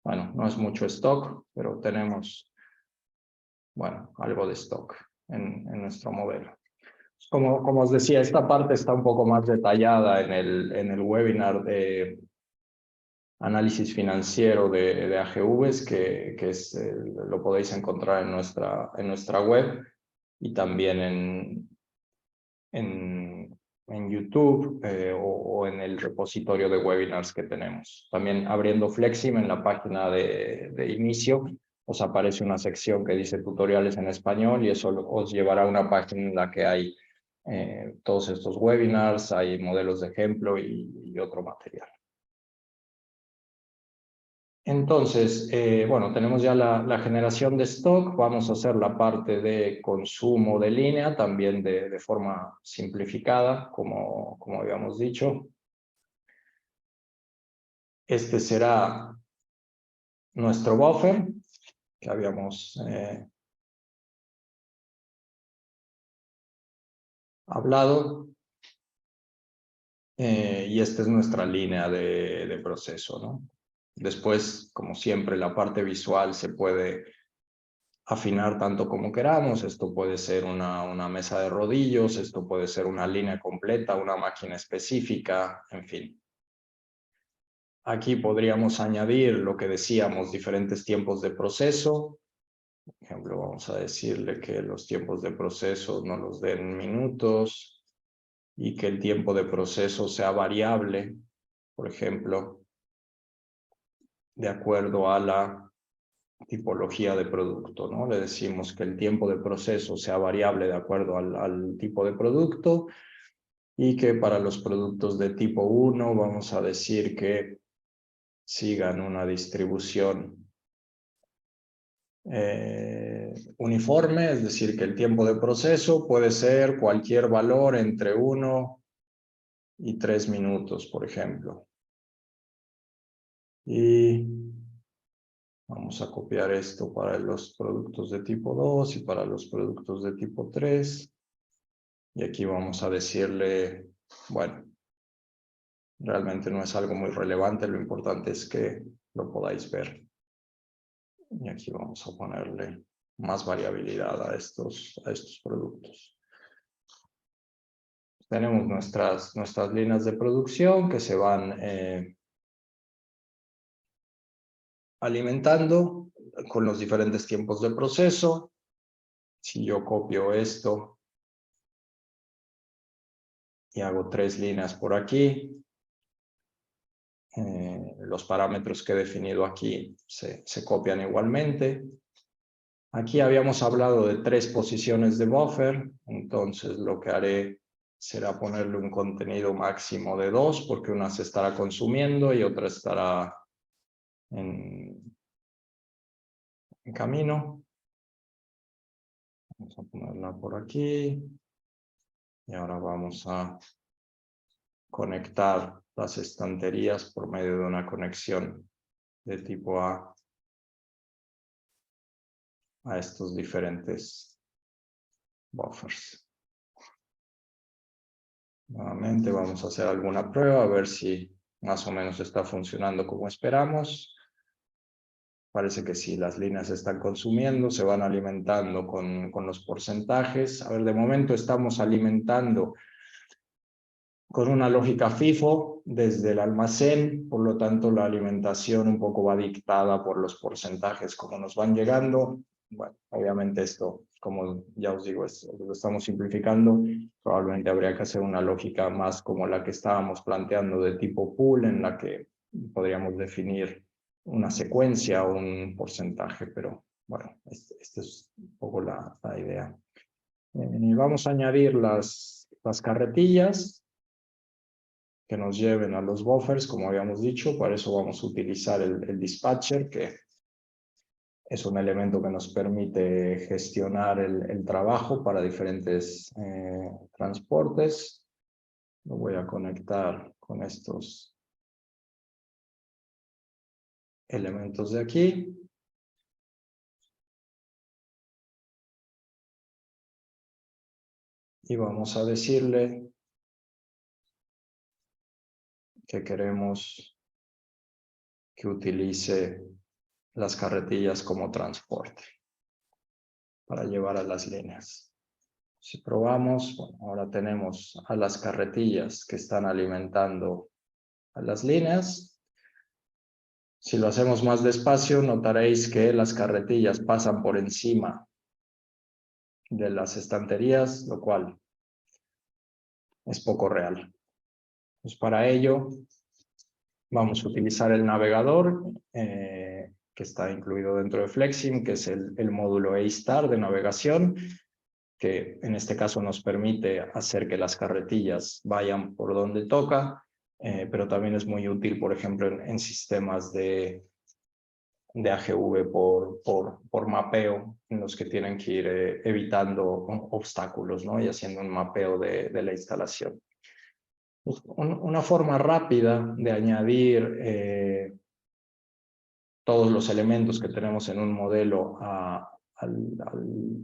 S1: Bueno, no es mucho stock, pero tenemos, bueno, algo de stock en nuestro modelo. Como os decía, esta parte está un poco más detallada en el webinar de análisis financiero de AGVs, que lo podéis encontrar en nuestra web y también en YouTube o en el repositorio de webinars que tenemos. También abriendo Flexim en la página de inicio, os aparece una sección que dice tutoriales en español y eso os llevará a una página en la que hay todos estos webinars, hay modelos de ejemplo y otro material. Entonces, bueno, tenemos ya la generación de stock, vamos a hacer la parte de consumo de línea, también de forma simplificada, como habíamos dicho. Este será nuestro buffer, que habíamos hablado, y esta es nuestra línea de proceso, ¿no? Después, como siempre, la parte visual se puede afinar tanto como queramos. Esto puede ser una mesa de rodillos, esto puede ser una línea completa, una máquina específica, en fin. Aquí podríamos añadir lo que decíamos, diferentes tiempos de proceso. Por ejemplo, vamos a decirle que los tiempos de proceso nos los den minutos y que el tiempo de proceso sea variable, por ejemplo, de acuerdo a la tipología de producto, ¿no? Le decimos que el tiempo de proceso sea variable de acuerdo al tipo de producto y que para los productos de tipo 1 vamos a decir que sigan una distribución uniforme, es decir, que el tiempo de proceso puede ser cualquier valor entre 1 y 3 minutos, por ejemplo. Y vamos a copiar esto para los productos de tipo 2 y para los productos de tipo 3. Y aquí vamos a decirle, bueno, realmente no es algo muy relevante, lo importante es que lo podáis ver. Y aquí vamos a ponerle más variabilidad a estos productos. Tenemos nuestras líneas de producción que se van alimentando con los diferentes tiempos de proceso. Si yo copio esto y hago 3 líneas por aquí, los parámetros que he definido aquí se copian igualmente. Aquí habíamos hablado de 3 posiciones de buffer, entonces lo que haré será ponerle un contenido máximo de 2, porque una se estará consumiendo y otra estará en camino. Vamos a ponerla por aquí. Y ahora vamos a conectar las estanterías por medio de una conexión de tipo A estos diferentes buffers. Nuevamente vamos a hacer alguna prueba a ver si más o menos está funcionando como esperamos. Parece que sí, las líneas se están consumiendo, se van alimentando con los porcentajes. A ver, de momento estamos alimentando con una lógica FIFO desde el almacén, por lo tanto la alimentación un poco va dictada por los porcentajes como nos van llegando. Bueno, obviamente esto como ya os digo, lo estamos simplificando. Probablemente habría que hacer una lógica más como la que estábamos planteando de tipo pool, en la que podríamos definir una secuencia o un porcentaje, pero bueno, esta es un poco la idea. Vamos a añadir las carretillas que nos lleven a los buffers, como habíamos dicho. Para eso vamos a utilizar el dispatcher, que es un elemento que nos permite gestionar el trabajo para diferentes transportes. Lo voy a conectar con estos elementos de aquí. Y vamos a decirle que queremos que utilice las carretillas como transporte para llevar a las líneas. Si probamos, bueno, ahora tenemos a las carretillas que están alimentando a las líneas. Si lo hacemos más despacio, notaréis que las carretillas pasan por encima de las estanterías, lo cual es poco real. Pues para ello vamos a utilizar el navegador que está incluido dentro de Flexim, que es el módulo A-Star de navegación, que en este caso nos permite hacer que las carretillas vayan por donde toca, pero también es muy útil, por ejemplo, en sistemas de AGV por mapeo, en los que tienen que ir evitando obstáculos, ¿no? Y haciendo un mapeo de la instalación. Una forma rápida de añadir todos los elementos que tenemos en un modelo al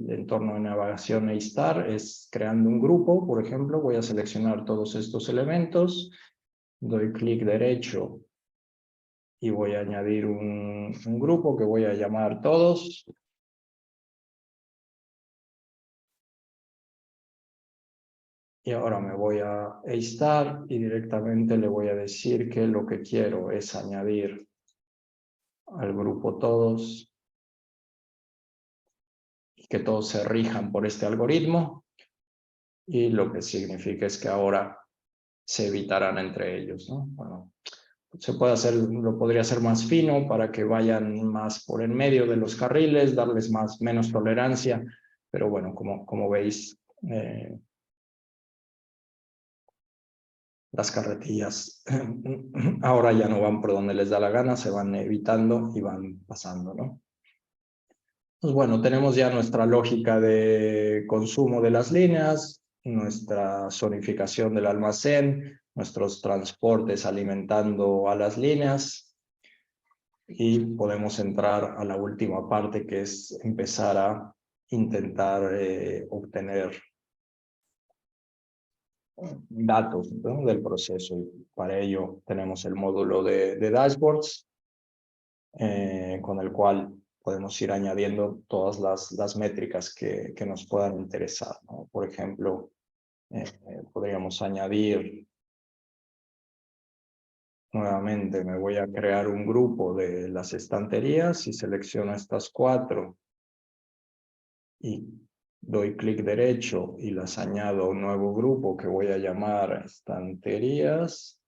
S1: entorno de navegación A-Star es creando un grupo. Por ejemplo, voy a seleccionar todos estos elementos, doy clic derecho y voy a añadir un grupo que voy a llamar todos. Y ahora me voy a A-Star y directamente le voy a decir que lo que quiero es añadir al grupo todos y que todos se rijan por este algoritmo. Y lo que significa es que ahora se evitarán entre ellos, ¿no? Bueno, se puede hacer, lo podría hacer más fino para que vayan más por en medio de los carriles, darles menos tolerancia, pero bueno, como veis, las carretillas ahora ya no van por donde les da la gana, se van evitando y van pasando, ¿no? Pues bueno, tenemos ya nuestra lógica de consumo de las líneas, nuestra zonificación del almacén, nuestros transportes alimentando a las líneas, y podemos entrar a la última parte, que es empezar a intentar obtener datos, ¿no?, del proceso. Y para ello tenemos el módulo de dashboards, con el cual podemos ir añadiendo todas las métricas que nos puedan interesar, ¿no? Por ejemplo, podríamos añadir, nuevamente me voy a crear un grupo de las estanterías y selecciono estas 4 y doy clic derecho y las añado a un nuevo grupo que voy a llamar estanterías.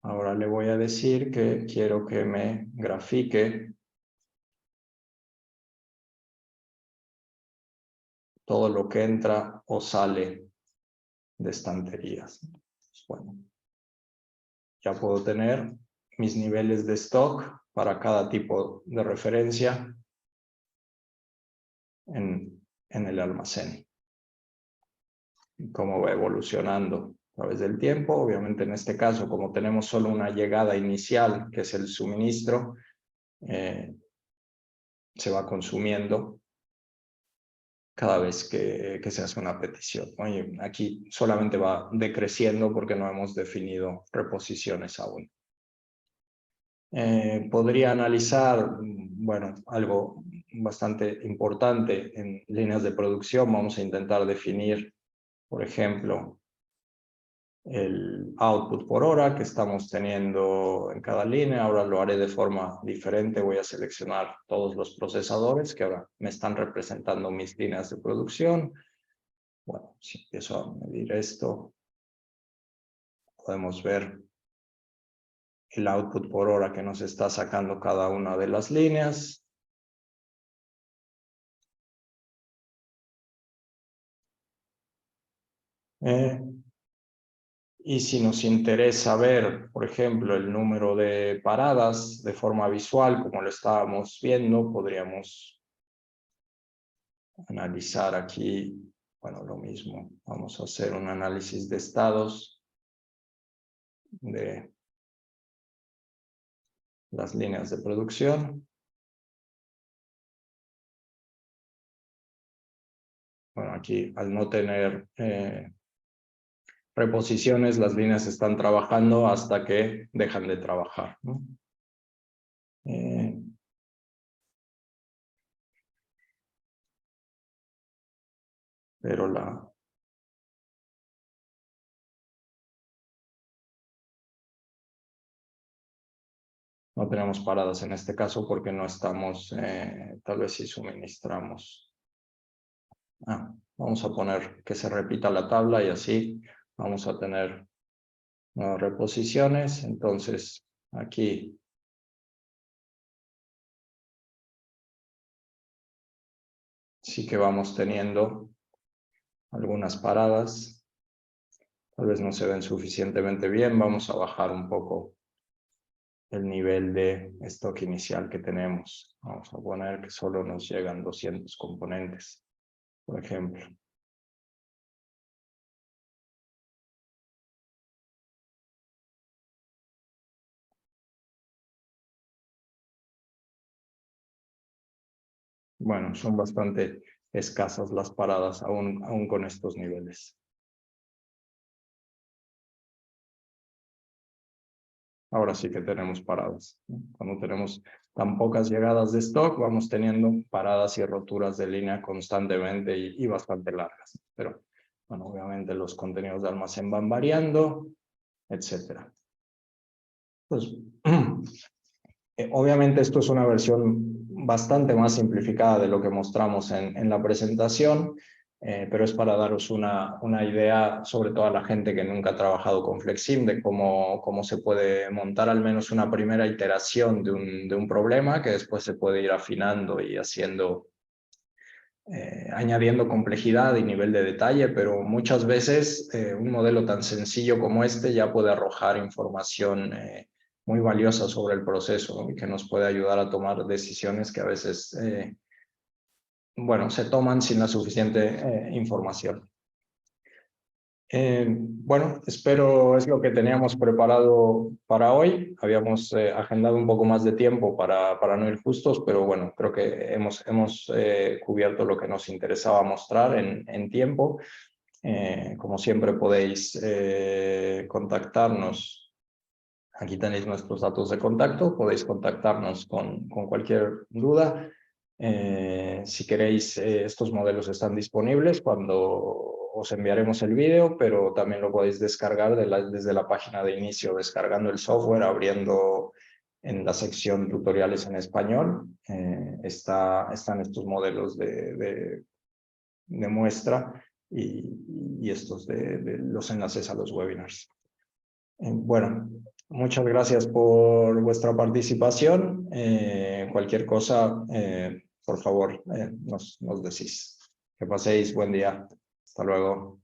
S1: Ahora le voy a decir que quiero que me grafique todo lo que entra o sale de estanterías. Bueno, ya puedo tener mis niveles de stock para cada tipo de referencia en el almacén. Cómo va evolucionando a través del tiempo. Obviamente en este caso, como tenemos solo una llegada inicial, que es el suministro, se va consumiendo cada vez que se hace una petición. Oye, aquí solamente va decreciendo porque no hemos definido reposiciones aún. Podría analizar, bueno, algo bastante importante en líneas de producción. Vamos a intentar definir, por ejemplo, el output por hora que estamos teniendo en cada línea. Ahora lo haré de forma diferente. Voy a seleccionar todos los procesadores que ahora me están representando mis líneas de producción. Bueno, si empiezo a medir esto, podemos ver el output por hora que nos está sacando cada una de las líneas. Y si nos interesa ver, por ejemplo, el número de paradas de forma visual, como lo estábamos viendo, podríamos analizar aquí, bueno, lo mismo. Vamos a hacer un análisis de estados de las líneas de producción. Bueno, aquí al no tener reposiciones, las líneas están trabajando hasta que dejan de trabajar, ¿no? Pero no tenemos paradas en este caso porque no estamos, tal vez si suministramos. Vamos a poner que se repita la tabla y así vamos a tener nuevas reposiciones. Entonces aquí sí que vamos teniendo algunas paradas. Tal vez no se ven suficientemente bien. Vamos a bajar un poco el nivel de stock inicial que tenemos. Vamos a poner que solo nos llegan 200 componentes, por ejemplo. Bueno, son bastante escasas las paradas aún con estos niveles. Ahora sí que tenemos paradas. Cuando tenemos tan pocas llegadas de stock, vamos teniendo paradas y roturas de línea constantemente y bastante largas. Pero, bueno, obviamente los contenidos de almacén van variando, etc. Pues, obviamente esto es una versión bastante más simplificada de lo que mostramos en la presentación, pero es para daros una idea, sobre todo a la gente que nunca ha trabajado con Flexim, de cómo se puede montar al menos una primera iteración de un problema que después se puede ir afinando y haciendo, añadiendo complejidad y nivel de detalle, pero muchas veces un modelo tan sencillo como este ya puede arrojar información muy valiosa sobre el proceso, ¿no? Y que nos puede ayudar a tomar decisiones que a veces bueno, se toman sin la suficiente información. Bueno, espero es lo que teníamos preparado para hoy. Habíamos agendado un poco más de tiempo para no ir justos, pero bueno, creo que hemos cubierto lo que nos interesaba mostrar en tiempo. Como siempre podéis contactarnos. Aquí tenéis nuestros datos de contacto. Podéis contactarnos con cualquier duda. Si queréis, estos modelos están disponibles cuando os enviaremos el vídeo, pero también lo podéis descargar desde la página de inicio, descargando el software, abriendo en la sección tutoriales en español. Están estos modelos de muestra y estos de los enlaces a los webinars. Bueno, muchas gracias por vuestra participación. Cualquier cosa, por favor, nos decís. Que paséis buen día. Hasta luego.